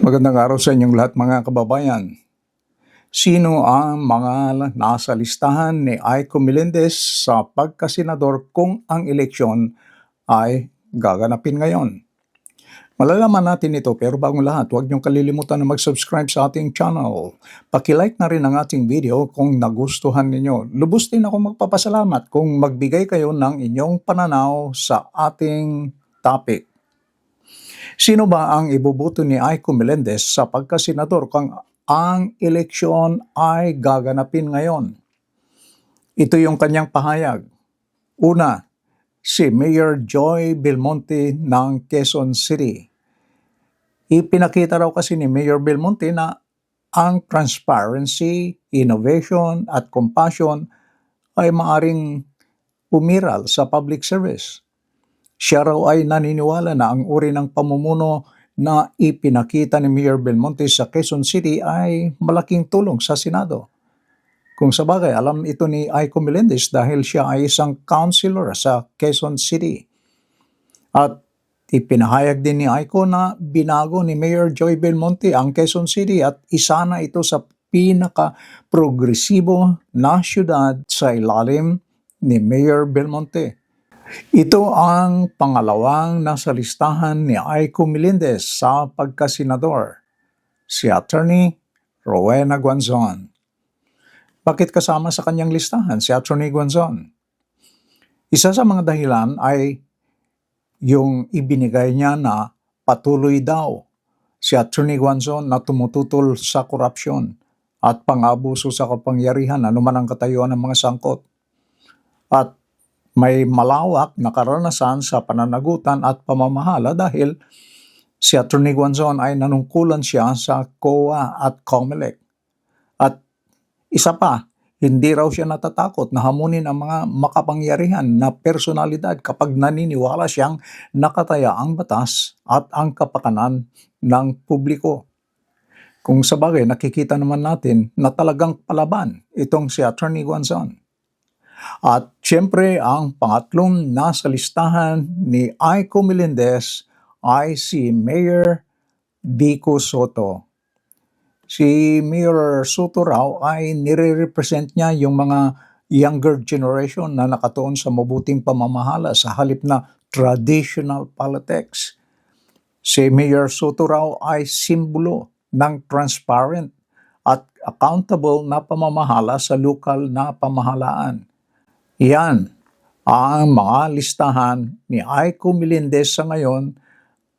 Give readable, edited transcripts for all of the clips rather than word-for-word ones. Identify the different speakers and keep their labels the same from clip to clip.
Speaker 1: Magandang araw sa inyong lahat mga kababayan. Sino ang mga nasa listahan ni Aiko Melendez sa pagkasenador kung ang eleksyon ay gaganapin ngayon? Malalaman natin ito pero bagong lahat, huwag niyong kalilimutan na mag-subscribe sa ating channel. Paki-like na rin ang ating video kung nagustuhan ninyo. Lubos din ako magpapasalamat kung magbigay kayo ng inyong pananaw sa ating topic. Sino ba ang iboboto ni Aiko Melendez sa pagkasenador kung ang eleksyon ay gaganapin ngayon? Ito yung kanyang pahayag. Una, si Mayor Joy Belmonte ng Quezon City. Ipinakita raw kasi ni Mayor Belmonte na ang transparency, innovation at compassion ay maaring umiral sa public service. Siya raw ay naniniwala na ang uri ng pamumuno na ipinakita ni Mayor Belmonte sa Quezon City ay malaking tulong sa Senado. Kung sa bagay, alam ito ni Aiko Melendez dahil siya ay isang councilor sa Quezon City. At ipinahayag din ni Aiko na binago ni Mayor Joy Belmonte ang Quezon City at isa na ito sa pinaka-progresibo na syudad sa ilalim ni Mayor Belmonte. Ito ang pangalawang nasa listahan ni Aiko Melendez sa pagkasenador, si Attorney Rowena Guanzon. Bakit kasama sa kanyang listahan si Attorney Guanzon? Isa sa mga dahilan ay yung ibinigay niya na patuloy daw si Attorney Guanzon na tumututol sa korupsyon at pang-abuso sa kapangyarihan anuman ang katayuan ng mga sangkot. At may malawak na karanasan sa pananagutan at pamamahala dahil si Attorney Guanzon ay nanungkulan siya sa COA at COMELEC. At isa pa, hindi raw siya natatakot na hamunin ang mga makapangyarihan na personalidad kapag naniniwala siyang nakataya ang batas at ang kapakanan ng publiko. Kung sa bagay, nakikita naman natin na talagang palaban itong si Attorney Guanzon. At siyempre, ang pangatlong nasa listahan ni Aiko Melendez ay si Mayor Vico Soto. Si Mayor Soto raw ay nire-represent niya yung mga younger generation na nakatuon sa mabuting pamamahala sa halip na traditional politics. Si Mayor Soto raw ay simbolo ng transparent at accountable na pamamahala sa lokal na pamahalaan. Yan ang mga listahan ni Aiko Melendez sa ngayon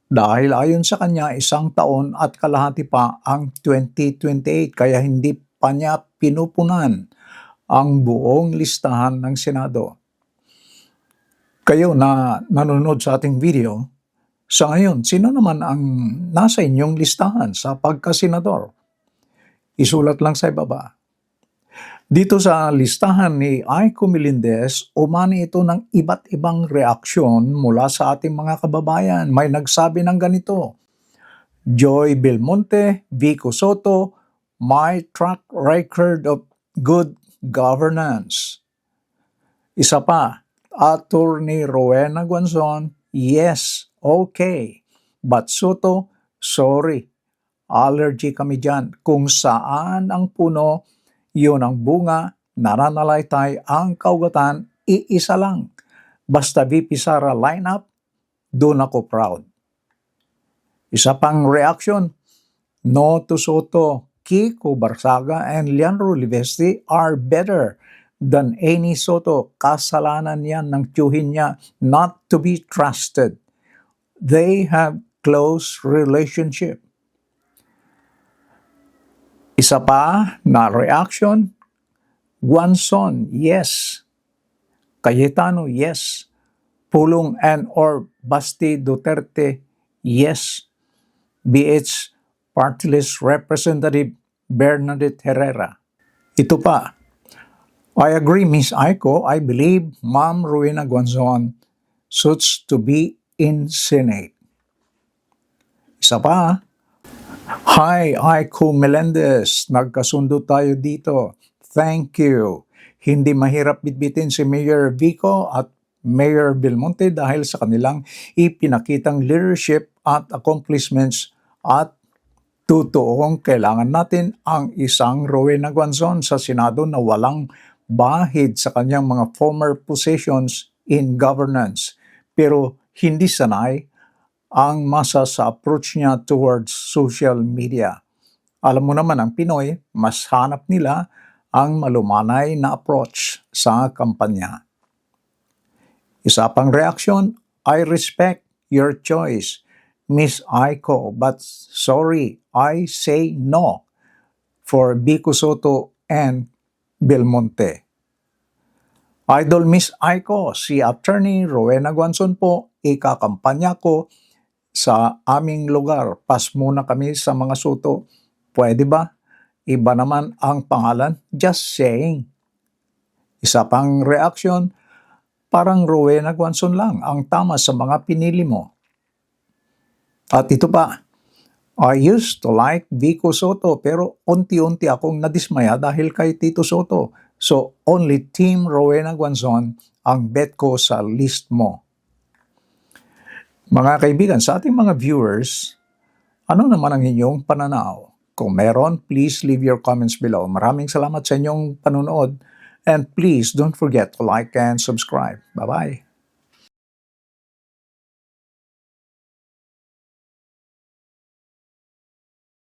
Speaker 1: dahil ayon sa kanya 1 taon at kalahati pa ang 2028 kaya hindi pa niya pinupunan ang buong listahan ng Senado. Kayo na nanonood sa ating video, sa ngayon, sino naman ang nasa inyong listahan sa pagkasenador? Isulat lang sa ibaba. Dito sa listahan ni Aiko Melendez, umani ito ng iba't ibang reaksyon mula sa ating mga kababayan. May nagsabi ng ganito, Joy Belmonte, Vico Soto, my track record of good governance. Isa pa, Attorney Rowena Guanzon, yes, okay. But Soto, sorry, allergy kami dyan. Kung saan ang puno, yun ang bunga, nananalaytay ang kaugatan, iisa lang. Basta VP Sara lineup, doon ako proud. Isa pang reaction, no to Soto, Kiko Barsaga and Leandro Livesti are better than any Soto. Kasalanan yan ng tiyuhin niya, not to be trusted. They have close relationship. Isa pa na reaction, Guanzon, yes. Cayetano, yes. Pulong and or Basti Duterte, yes. BH Party List Representative Bernadette Herrera. Ito pa, I agree, Miss Aiko. I believe Ma'am Rowena Guanzon suits to be in Senate. Isa pa, Hi, Aiko Melendez. Nagkasundo tayo dito. Thank you. Hindi mahirap bitbitin si Mayor Vico at Mayor Belmonte dahil sa kanilang ipinakitang leadership at accomplishments at Totoong kailangan natin ang isang Rowena Guanzon sa Senado na walang bahid sa kanyang mga former positions in governance, pero hindi sanay ang masa sa approach niya towards social media. Alam mo naman ang Pinoy, mas hanap nila ang malumanay na approach sa kampanya. Isa pang reaksyon, I respect your choice, Miss Aiko, but sorry, I say no for Vico Soto and Belmonte. Idol Miss Aiko, si Attorney Rowena Guanzon po, ikakampanya ko sa aming lugar. Pas muna kami sa mga Soto. Pwede ba? Iba naman ang pangalan? Just saying. Isa pang reaksyon, parang Rowena Guanzon lang ang tama sa mga pinili mo. At ito pa, I used to like Vico Soto pero unti-unti akong nadismaya dahil kay Tito Soto. So, only Team Rowena Guanzon ang bet ko sa list mo. Mga kaibigan, sa ating mga viewers, ano naman ang inyong pananaw? Kung meron, please leave your comments below. Maraming salamat sa inyong panunood and please don't forget to like and subscribe. Bye-bye.